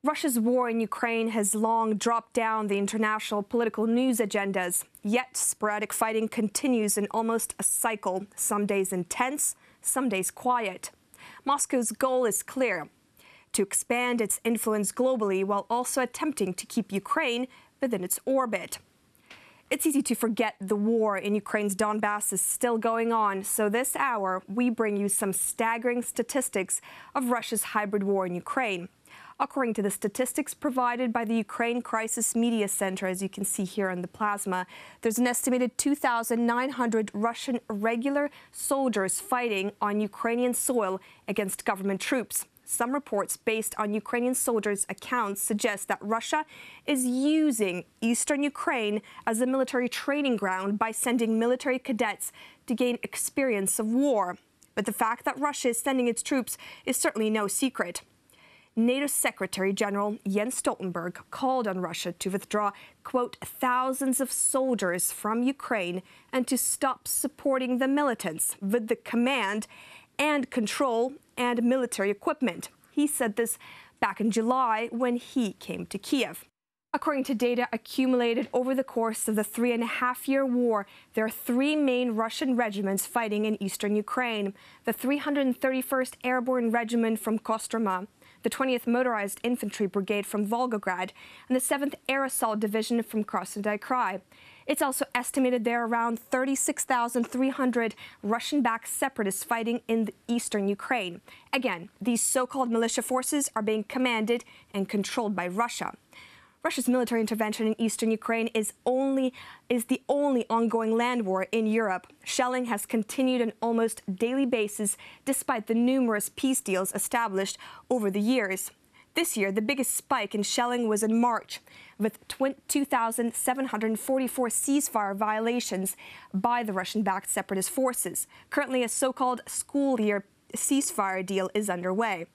Russia's war in Ukraine has long dropped down the international political news agendas, yet sporadic fighting continues in almost a cycle, some days intense, some days quiet. Moscow's goal is clear: to expand its influence globally while also attempting to keep Ukraine within its orbit. It's easy to forget the war in Ukraine's Donbass is still going on, so this hour we bring you some staggering statistics of Russia's hybrid war in Ukraine. According to the statistics provided by the Ukraine Crisis Media Center, as you can see here on the plasma, there's an estimated 2,900 Russian regular soldiers fighting on Ukrainian soil against government troops. Some reports based on Ukrainian soldiers' accounts suggest that Russia is using eastern Ukraine as a military training ground by sending military cadets to gain experience of war. But the fact that Russia is sending its troops is certainly no secret. NATO Secretary General Jens Stoltenberg called on Russia to withdraw, quote, thousands of soldiers from Ukraine and to stop supporting the militants with the command and control and military equipment. He said this back in July when he came to Kiev. According to data accumulated over the course of the 3.5-year war, there are three main Russian regiments fighting in eastern Ukraine: the 331st Airborne Regiment from Kostroma, the 20th Motorized Infantry Brigade from Volgograd, and the 7th Air Assault Division from Krasnodar Krai. It's also estimated there are around 36,300 Russian-backed separatists fighting in the eastern Ukraine. Again, these so-called militia forces are being commanded and controlled by Russia. Russia's military intervention in eastern Ukraine is the only ongoing land war in Europe. Shelling has continued on almost daily basis despite the numerous peace deals established over the years. This year, the biggest spike in shelling was in March, with 2,744 ceasefire violations by the Russian-backed separatist forces. Currently, a so-called school year ceasefire deal is underway.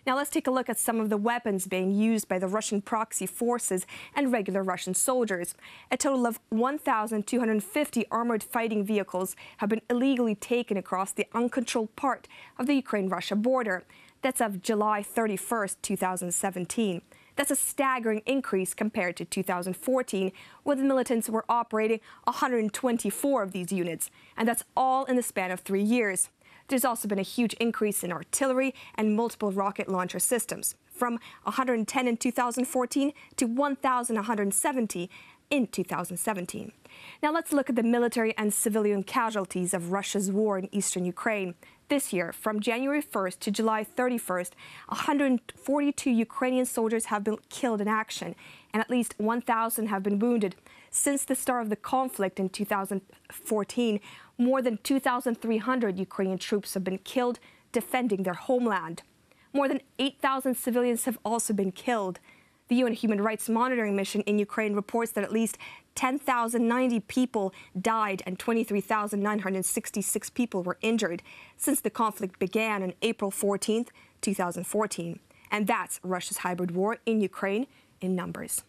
Now let's take a look at some of the weapons being used by the Russian proxy forces and regular Russian soldiers. A total of 1,250 armored fighting vehicles have been illegally taken across the uncontrolled part of the Ukraine-Russia border. That's of July 31st, 2017. That's a staggering increase compared to 2014, where the militants were operating 124 of these units, and that's all in the span of 3 years. There's also been a huge increase in artillery and multiple rocket launcher systems, from 110 in 2014 to 1,170 in 2017. Now let's look at the military and civilian casualties of Russia's war in eastern Ukraine. This year, from January 1st to July 31st, 142 Ukrainian soldiers have been killed in action, and at least 1,000 have been wounded. Since the start of the conflict in 2014, more than 2,300 Ukrainian troops have been killed defending their homeland. More than 8,000 civilians have also been killed. The UN Human Rights Monitoring Mission in Ukraine reports that at least 10,090 people died and 23,966 people were injured since the conflict began on April 14th, 2014. And that's Russia's hybrid war in Ukraine in numbers.